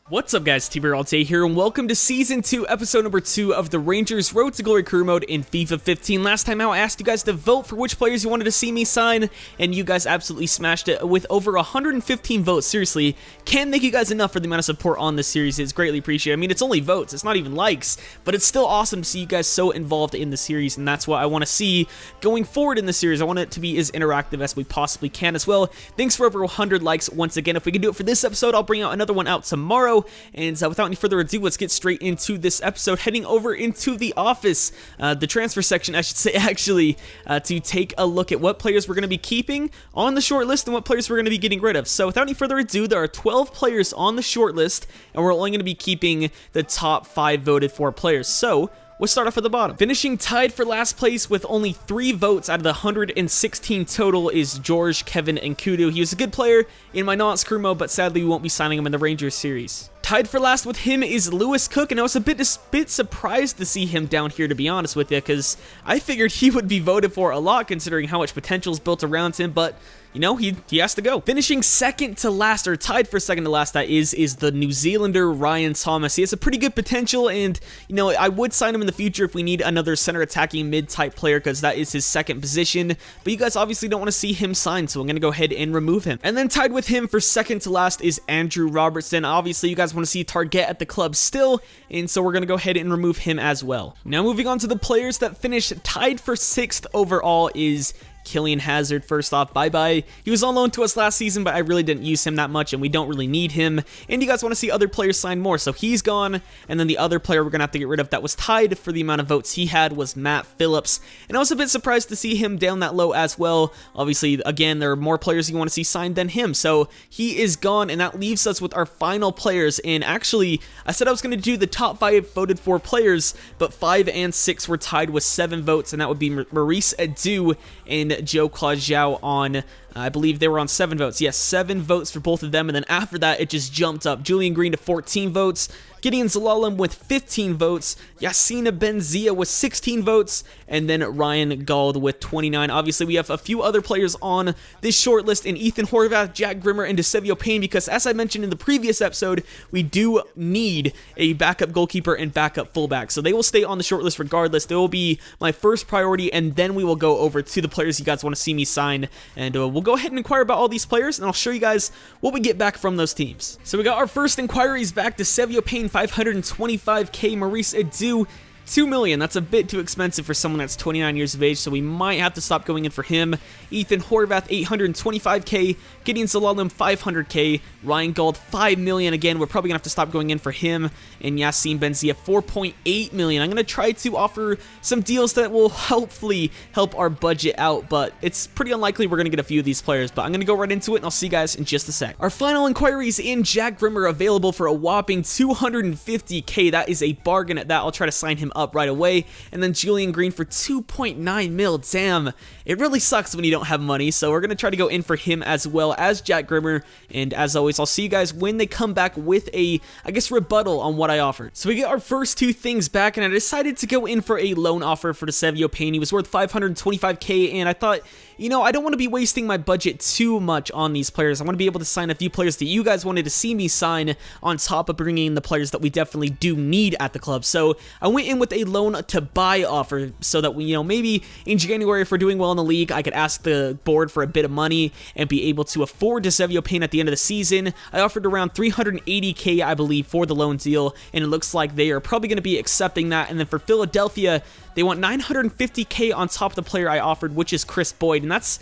What's up guys, TRayALLDay here, and welcome to Season 2, Episode number 2 of the Rangers Road to Glory Career Mode in FIFA 15. Last time out, I asked you guys to vote for which players you wanted to see me sign, and you guys absolutely smashed it with over 115 votes. Seriously, can't thank you guys enough for the amount of support on this series. It's greatly appreciated. I mean, it's only votes, it's not even likes, but it's still awesome to see you guys so involved in the series, and that's what I want to see going forward in the series. I want it to be as interactive as we possibly can as well. Thanks for over 100 likes once again. If we can do it for this episode, I'll bring out another one out tomorrow. And without any further ado, let's get straight into this episode, heading over into the office, the transfer section, I should say, actually, to take a look at what players we're going to be keeping on the short list and what players we're going to be getting rid of. So without any further ado, there are 12 players on the short list, and we're only going to be keeping the top 5 voted for players. So we'll start off at the bottom. Finishing tied for last place with only 3 votes out of the 116 total is George, Kevin, and Kudu. He was a good player in my non-screw mode, but sadly we won't be signing him in the Rangers series. Tied for last with him is Lewis Cook, and I was a bit surprised to see him down here, to be honest with you, because I figured he would be voted for a lot considering how much potential is built around him, but you know, he has to go. Finishing second to last, or tied for second to last, that is the New Zealander Ryan Thomas. He has a pretty good potential, and you know, I would sign him in the future if we need another center attacking mid-type player, because that is his second position, but you guys obviously don't want to see him signed, so I'm going to go ahead and remove him. And then tied with him for second to last is Andrew Robertson. Obviously, you guys want to see Target at the club still, and so we're going to go ahead and remove him as well. Now moving on to the players that finished tied for 6th overall is Killian Hazard. First off, bye-bye. He was on loan to us last season, but I really didn't use him that much, and we don't really need him. And you guys want to see other players sign more, so he's gone. And then the other player we're going to have to get rid of that was tied for the amount of votes he had was Matt Phillips. And I was a bit surprised to see him down that low as well. Obviously, again, there are more players you want to see signed than him, so he is gone, and that leaves us with our final players. And actually, I said I was going to do the top 5 voted for players, but 5 and 6 were tied with 7 votes, and that would be Maurice Edu and Joe Claude on, I believe they were on 7 votes. Yes, 7 votes for both of them, and then after that, it just jumped up. Julian Green to 14 votes, Gideon Zalalem with 15 votes, Yassina Benzia with 16 votes, and then Ryan Gauld with 29. Obviously, we have a few other players on this short list in Ethan Horvath, Jack Grimmer, and DeSevio Payne, because as I mentioned in the previous episode, we do need a backup goalkeeper and backup fullback, so they will stay on the short list regardless. They will be my first priority, and then we will go over to the players you guys want to see me sign, and we'll go ahead and inquire about all these players, and I'll show you guys what we get back from those teams. So we got our first inquiries back. DeSevio Payne, 525k, Maurice Edu, 2 million. That's a bit too expensive for someone that's 29 years of age, so we might have to stop going in for him. Ethan Horvath, 825k, Gideon Zalalem, 500k, Ryan Gauld, 5 million. Again, we're probably gonna have to stop going in for him. And Yassine Benzia, 4.8 million. I'm gonna try to offer some deals that will hopefully help our budget out, but it's pretty unlikely we're gonna get a few of these players, but I'm gonna go right into it and I'll see you guys in just a sec. Our final inquiries in Jack Grimmer, available for a whopping 250k. That is a bargain at that. I'll try to sign him up right away. And then Julian Green for 2.9 mil. Damn, it really sucks when you don't have money, so we're gonna try to go in for him as well as Jack Grimmer. And as always, I'll see you guys when they come back with a, I guess, rebuttal on what I offered. So we get our first 2 things back, and I decided to go in for a loan offer for DeSevio Payne. He was worth 525k, and I thought, you know, I don't want to be wasting my budget too much on these players. I want to be able to sign a few players that you guys wanted to see me sign on top of bringing in the players that we definitely do need at the club. So I went in with a loan to buy offer so that we, you know, maybe in January, if we're doing well in the league, I could ask the board for a bit of money and be able to afford DeSevio Payne at the end of the season. I offered around 380k, I believe, for the loan deal, and it looks like they are probably going to be accepting that. And then for Philadelphia, they want 950k on top of the player I offered, which is Chris Boyd, and that's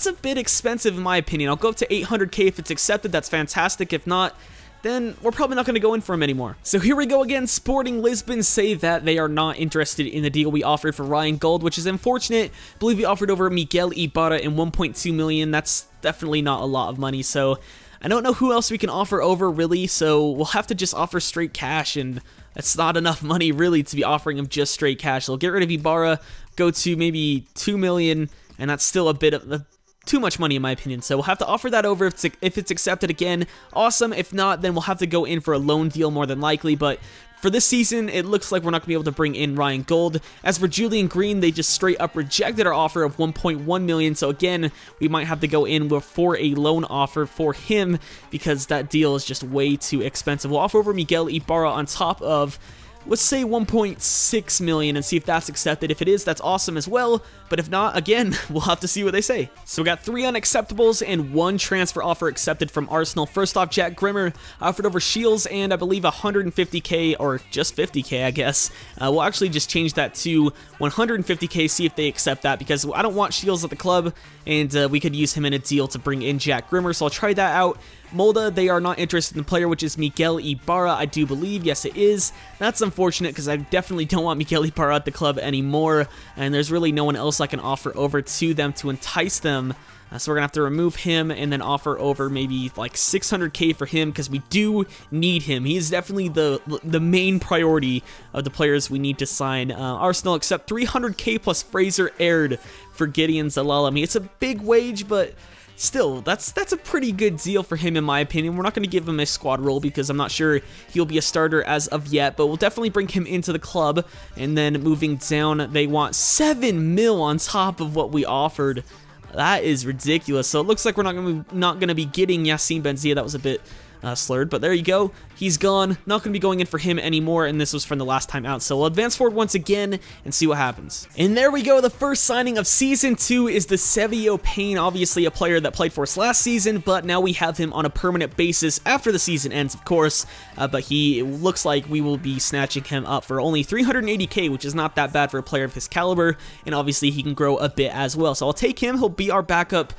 a bit expensive in my opinion. I'll go up to 800k if it's accepted. That's fantastic. If not, then we're probably not going to go in for him anymore. So here we go again. Sporting Lisbon say that they are not interested in the deal we offered for Ryan Gauld, which is unfortunate. I believe we offered over Miguel Ibarra in 1.2 million. That's definitely not a lot of money, so I don't know who else we can offer over, really, so we'll have to just offer straight cash, and that's not enough money, really, to be offering him just straight cash. So we'll get rid of Ibarra, go to maybe 2 million, and that's still a bit of too much money in my opinion, so we'll have to offer that over if it's accepted again. Awesome. If not, then we'll have to go in for a loan deal more than likely, but For this season, it looks like we're not going to be able to bring in Ryan Gold. As for Julian Green, they just straight up rejected our offer of 1.1 million. So again, we might have to go in for a loan offer for him because that deal is just way too expensive. We'll offer over Miguel Ibarra on top of, let's say, 1.6 million and see if that's accepted. If it is, that's awesome as well. But if not, again, we'll have to see what they say. So we got 3 unacceptables and 1 transfer offer accepted from Arsenal. First off, Jack Grimmer offered over Shields and I believe 150k, or just 50k, I guess. We'll actually just change that to 150k, see if they accept that, because I don't want Shields at the club, and we could use him in a deal to bring in Jack Grimmer. So I'll try that out. Molda, they are not interested in the player, which is Miguel Ibarra, I do believe. Yes, it is. That's unfortunate because I definitely don't want Miguel Ibarra at the club anymore, and there's really no one else I can offer over to them to entice them. So we're going to have to remove him and then offer over maybe like 600k for him because we do need him. He is definitely the main priority of the players we need to sign. Arsenal accept 300k plus Fraser Aird for Gideon Zalal. I mean, it's a big wage, but still, that's a pretty good deal for him in my opinion. We're not going to give him a squad role because I'm not sure he'll be a starter as of yet, but we'll definitely bring him into the club. And then moving down, they want 7 mil on top of what we offered. That is ridiculous. So it looks like we're not going to be getting Yassine Benzia. That was a bit slurred, but there you go. He's gone. Not going to be going in for him anymore, and this was from the last time out. So we'll advance forward once again and see what happens. And there we go. The first signing of Season 2 is the Sevio Payne, obviously a player that played for us last season, but now we have him on a permanent basis after the season ends, of course. But it looks like we will be snatching him up for only 380k, which is not that bad for a player of his caliber, and obviously he can grow a bit as well. So I'll take him. He'll be our backup,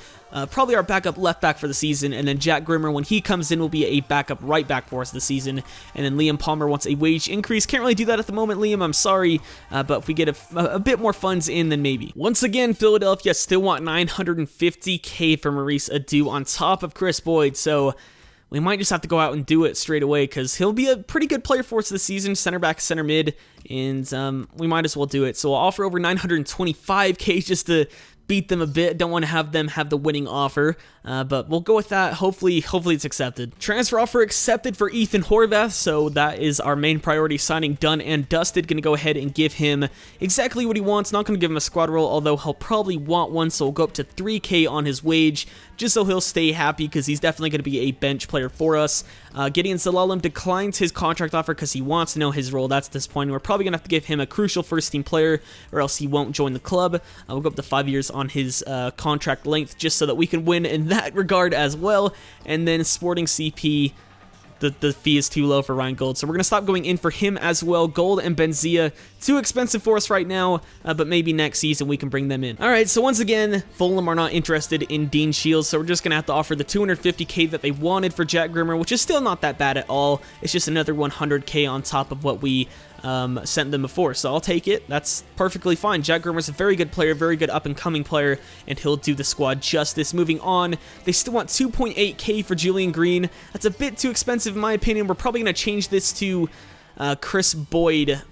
probably our backup left back for the season, and then Jack Grimmer, when he comes in, will be a backup right back for us this season. And then Liam Palmer wants a wage increase. Can't really do that at the moment, Liam, I'm sorry, but if we get a bit more funds in, then maybe. Once again, Philadelphia still want 950k for Maurice Adu on top of Chris Boyd, so we might just have to go out and do it straight away because he'll be a pretty good player for us this season, center back, center mid, and we might as well do it. So we'll offer over 925k just to beat them a bit. Don't want to have them have the winning offer, but we'll go with that. Hopefully it's accepted. Transfer offer accepted for Ethan Horvath, so that is our main priority signing done and dusted. Going to go ahead and give him exactly what he wants. Not going to give him a squad role, although he'll probably want one, so we'll go up to 3k on his wage, just so he'll stay happy because he's definitely going to be a bench player for us. Gideon Zalal declines his contract offer because he wants to know his role. That's disappointing. We're probably going to have to give him a crucial first team player or else he won't join the club. We'll go up to 5 years on his contract length just so that we can win in that regard as well. And then Sporting CP, the fee is too low for Ryan Gold, so we're going to stop going in for him as well. Gold and Benzia, too expensive for us right now, but maybe next season we can bring them in. Alright, so once again, Fulham are not interested in Dean Shields, so we're just going to have to offer the 250k that they wanted for Jack Grimmer, which is still not that bad at all. It's just another 100k on top of what we sent them before, so I'll take it. That's perfectly fine. Jack Grimmer's a very good player, very good up-and-coming player, and he'll do the squad justice. Moving on, they still want 2.8k for Julian Green. That's a bit too expensive in my opinion. We're probably going to change this to Chris Boyd.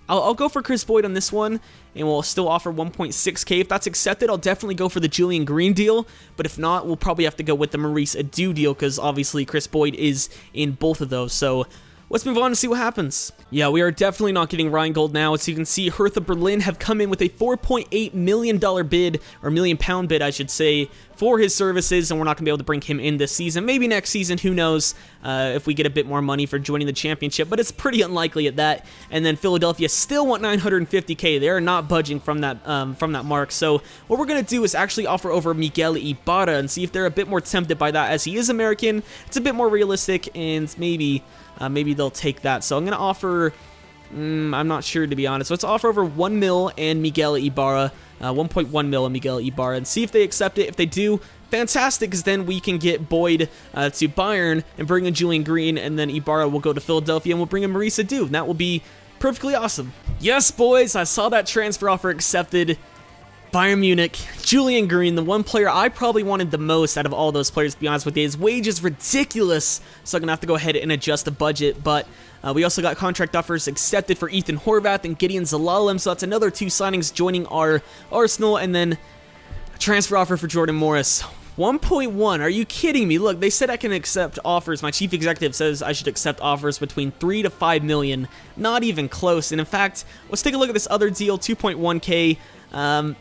I'll go for Chris Boyd on this one, and we'll still offer 1.6k. If that's accepted, I'll definitely go for the Julian Green deal, but if not, we'll probably have to go with the Maurice Adu deal, because obviously Chris Boyd is in both of those, so let's move on and see what happens. Yeah, we are definitely not getting Ryan Gold now. As you can see, Hertha Berlin have come in with a $4.8 million bid, or £1,000,000 bid, I should say, for his services, and we're not going to be able to bring him in this season. Maybe next season, who knows, if we get a bit more money for joining the championship, but it's pretty unlikely at that. And then Philadelphia still want 950k. They're not budging from that mark. So what we're going to do is actually offer over Miguel Ibarra and see if they're a bit more tempted by that, as he is American. It's a bit more realistic, and maybe they'll take that. So I'm going to offer, I'm not sure to be honest. So let's offer over 1 mil and Miguel Ibarra, 1.1 mil and Miguel Ibarra, and see if they accept it. If they do, fantastic, because then we can get Boyd to Bayern and bring in Julian Green, and then Ibarra will go to Philadelphia and we'll bring in Maurice Adu, and that will be perfectly awesome. Yes, boys, I saw that transfer offer accepted. Bayern Munich, Julian Green, the one player I probably wanted the most out of all those players, to be honest with you. His wage is ridiculous, so I'm going to have to go ahead and adjust the budget, but we also got contract offers accepted for Ethan Horvath and Gideon Zalal, so that's another 2 signings joining our Arsenal, and then a transfer offer for Jordan Morris. 1.1, are you kidding me? Look, they said I can accept offers. My chief executive says I should accept offers between 3 to 5 million. Not even close. And in fact, let's take a look at this other deal, 2.1k.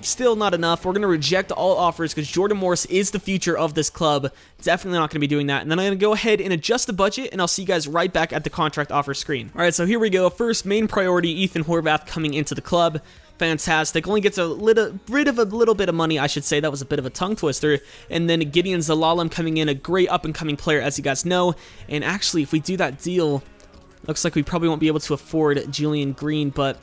Still not enough. We're going to reject all offers because Jordan Morris is the future of this club. Definitely not going to be doing that. And then I'm going to go ahead and adjust the budget, and I'll see you guys right back at the contract offer screen. All right, so here we go. First, main priority, Ethan Horvath coming into the club. Fantastic. Only gets rid of a little bit of money, I should say. That was a bit of a tongue twister. And then Gideon Zelalem coming in, a great up-and-coming player, as you guys know. And actually, if we do that deal, looks like we probably won't be able to afford Julian Green, but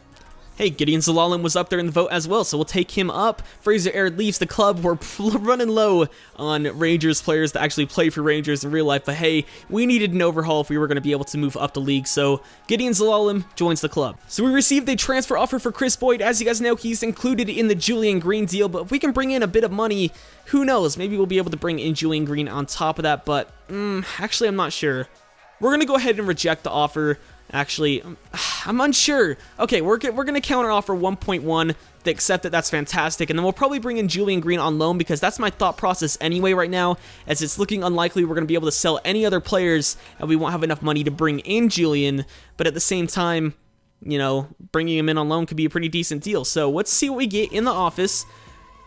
hey, Gideon Zelalem was up there in the vote as well, so we'll take him up. Fraser Aird leaves the club. We're running low on Rangers players that actually play for Rangers in real life, but hey, we needed an overhaul if we were going to be able to move up the league, so Gideon Zelalem joins the club. So we received a transfer offer for Chris Boyd. As you guys know, he's included in the Julian Green deal, but if we can bring in a bit of money, who knows? Maybe we'll be able to bring in Julian Green on top of that, but actually, I'm not sure. We're going to go ahead and reject the offer. Actually, I'm unsure. Okay, we're going to counter offer 1.1. They accept it. That's fantastic. And then we'll probably bring in Julian Green on loan because that's my thought process anyway right now, as it's looking unlikely we're going to be able to sell any other players and we won't have enough money to bring in Julian. But at the same time, you know, bringing him in on loan could be a pretty decent deal. So let's see what we get in the office.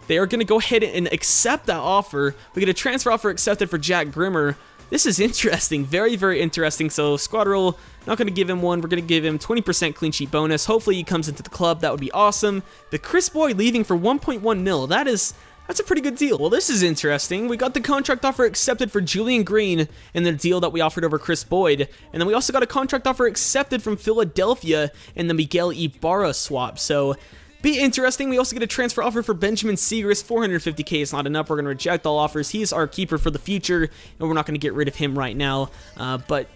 They are going to go ahead and accept that offer. We get a transfer offer accepted for Jack Grimmer. This is interesting, very, very interesting. So squad roll, not going to give him one. We're going to give him 20% clean sheet bonus. Hopefully he comes into the club. That would be awesome. But Chris Boyd leaving for 1.1 mil. That's a pretty good deal. Well, this is interesting. We got the contract offer accepted for Julian Green in the deal that we offered over Chris Boyd. And then we also got a contract offer accepted from Philadelphia in the Miguel Ibarra swap. So be interesting. We also get a transfer offer for Benjamin Segrist. 450k is not enough. We're going to reject all offers. He is our keeper for the future, and we're not going to get rid of him right now. But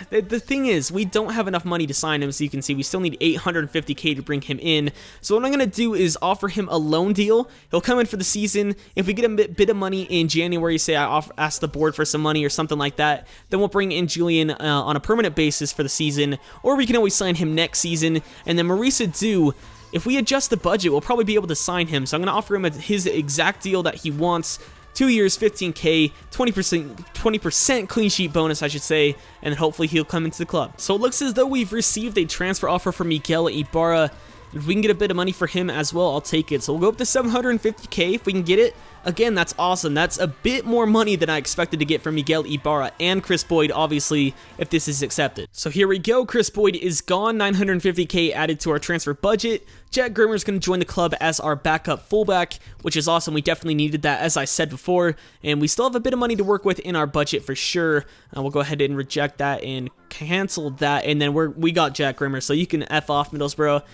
the thing is, we don't have enough money to sign him, so you can see we still need 850k to bring him in. So what I'm going to do is offer him a loan deal. He'll come in for the season. If we get a bit of money in January, say I ask the board for some money or something like that, then we'll bring in Julian on a permanent basis for the season, or we can always sign him next season. And then Marisa Dew, if we adjust the budget, we'll probably be able to sign him. So I'm going to offer him his exact deal that he wants. 2 years, 15k, 20% clean sheet bonus, I should say, and then hopefully he'll come into the club. So it looks as though we've received a transfer offer for Miguel Ibarra. If we can get a bit of money for him as well, I'll take it. So we'll go up to 750k if we can get it. Again, that's awesome. That's a bit more money than I expected to get from Miguel Ibarra and Chris Boyd, obviously, if this is accepted. So here we go. Chris Boyd is gone. 950k added to our transfer budget. Jack Grimmer is going to join the club as our backup fullback, which is awesome. We definitely needed that, as I said before, and we still have a bit of money to work with in our budget for sure. We'll go ahead and reject that and cancel that, and then we got Jack Grimmer, so you can F off Middlesbrough.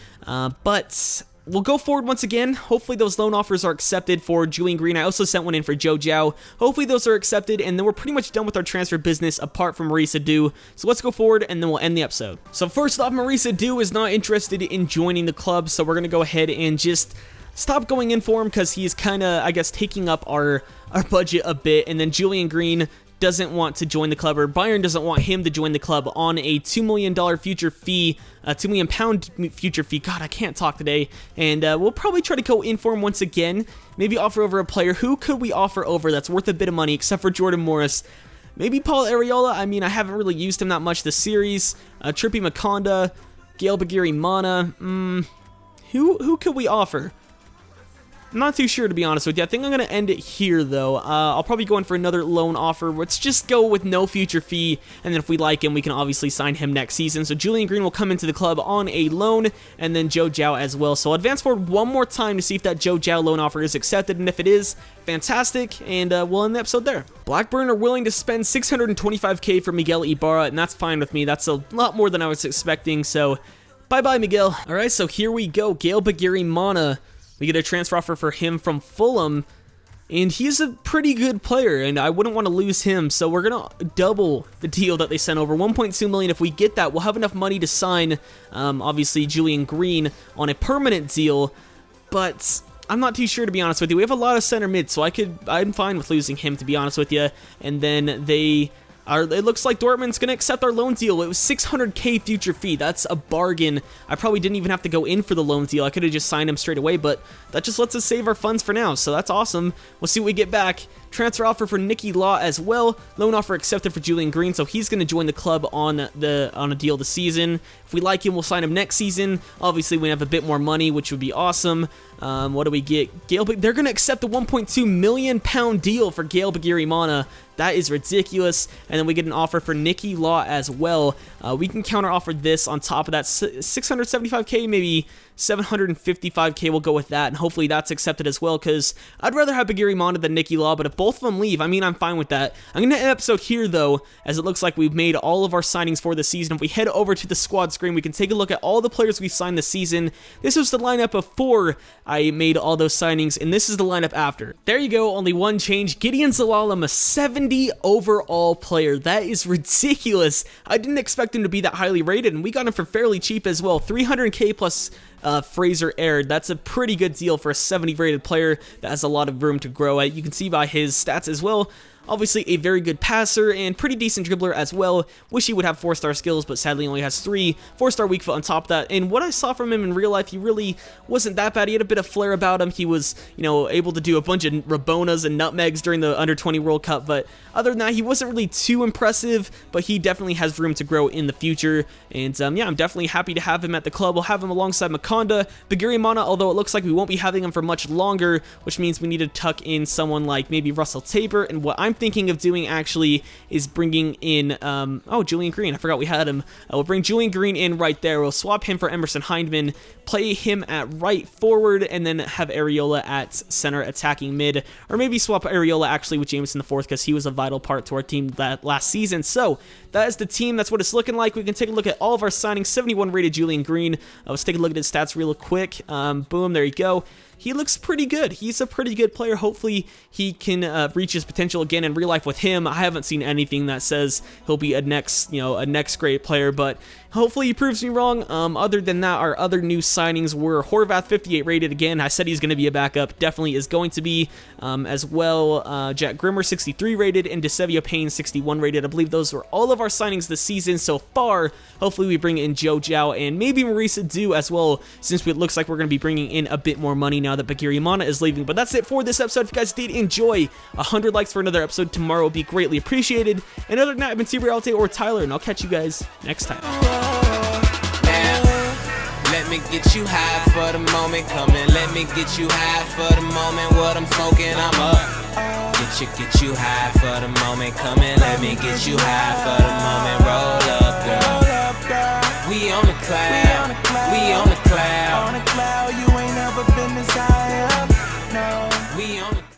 But we'll go forward once again. Hopefully those loan offers are accepted for Julian Green. I also sent one in for Joe Zhao. Hopefully those are accepted, and then we're pretty much done with our transfer business apart from Marisa Dew. So let's go forward, and then we'll end the episode. So first off, Marisa Dew is not interested in joining the club, so we're going to go ahead and just stop going in for him because he's kind of, I guess, taking up our budget a bit. And then Julian Green doesn't want to join the club, or Bayern doesn't want him to join the club on a $2 million future fee, £2 million future fee. God, I can't talk today. And we'll probably try to go in for him once again. Maybe offer over a player. Who could we offer over that's worth a bit of money, except for Jordan Morris? Maybe Paul Arriola. I mean, I haven't really used him that much this series. Trippy Makonda, Gail Bagiri Mana. Who could we offer? I'm not too sure, to be honest with you. I think I'm going to end it here, though. I'll probably go in for another loan offer. Let's just go with no future fee, and then if we like him, we can obviously sign him next season. So Julian Green will come into the club on a loan, and then Joe Zhao as well. So I'll advance forward one more time to see if that Joe Zhao loan offer is accepted, and if it is, fantastic, and we'll end the episode there. Blackburn are willing to spend 625k for Miguel Ibarra, and that's fine with me. That's a lot more than I was expecting, so bye-bye, Miguel. All right, so here we go. Gail Bagiri Mana. We get a transfer offer for him from Fulham, and he's a pretty good player, and I wouldn't want to lose him, so we're going to double the deal that they sent over. 1.2 million. If we get that, we'll have enough money to sign, obviously, Julian Green on a permanent deal, but I'm not too sure, to be honest with you. We have a lot of center mid, so I'm fine with losing him, to be honest with you, and then it looks like Dortmund's going to accept our loan deal. It was 600k future fee. That's a bargain. I probably didn't even have to go in for the loan deal. I could have just signed him straight away, but that just lets us save our funds for now, so that's awesome. We'll see what we get back. Transfer offer for Nicky Law as well. Loan offer accepted for Julian Green, so he's going to join the club on a deal this season. If we like him, we'll sign him next season. Obviously, we have a bit more money, which would be awesome. What do we get? They're going to accept the £1.2 million deal for Gael Bigirimana. That is ridiculous. And then we get an offer for Nicky Law as well. We can counter offer this on top of that. 675k, maybe 755k, we'll go with that, and hopefully that's accepted as well, because I'd rather have Bigirimana than Nicky Law, but if both of them leave, I mean, I'm fine with that. I'm going to end the episode here, though, as it looks like we've made all of our signings for the season. If we head over to the squad screen, we can take a look at all the players we signed this season. This was the lineup before I made all those signings, and this is the lineup after. There you go, only one change. Gideon Zelalem, a 70 overall player. That is ridiculous. I didn't expect him to be that highly rated, and we got him for fairly cheap as well. 300k plus Fraser Aird. That's a pretty good deal for a 70 rated player that has a lot of room to grow at. You can see by his stats as well. Obviously a very good passer and pretty decent dribbler as well. Wish he would have 4-star skills, but sadly only has 3. 4-star weak foot on top of that. And what I saw from him in real life, he really wasn't that bad. He had a bit of flair about him. He was, you know, able to do a bunch of Rabonas and nutmegs during the Under-20 World Cup, but other than that, he wasn't really too impressive, but he definitely has room to grow in the future. And yeah, I'm definitely happy to have him at the club. We'll have him alongside Makonda. Bigirimana, although it looks like we won't be having him for much longer, which means we need to tuck in someone like maybe Russell Tabor. And what I'm thinking of doing actually is bringing in, Julian Green. I forgot we had him. We'll bring Julian Green in right there. We'll swap him for Emerson Hindman, play him at right forward, and then have Areola at center attacking mid. Or maybe swap Areola actually with Jameson the fourth, because he was a vital part to our team that last season. So that is the team. That's what it's looking like. We can take a look at all of our signings. 71 rated Julian Green. Let's take a look at his stats real quick. Boom, there you go. He looks pretty good. He's a pretty good player. Hopefully he can reach his potential again in real life with him. I haven't seen anything that says he'll be a next great player, but hopefully he proves me wrong. Other than that, our other new signings were Horvath, 58 rated. Again, I said he's going to be a backup. Definitely is going to be. As well, Jack Grimmer, 63 rated, and DeSevio Payne, 61 rated. I believe those were all of our signings this season so far. Hopefully we bring in Joe Zhao and maybe Marisa Du as well, since it looks like we're going to be bringing in a bit more money now that Bigirimana is leaving. But that's it for this episode. If you guys did enjoy, 100 likes for another episode tomorrow would be greatly appreciated. And other than that, I've been TRayALLDay or Tyler, and I'll catch you guys next time. Let me get you high for the moment, come and let me get you high for the moment. What I'm smoking, I'm up. Get you high for the moment, come and let me get you high for the moment.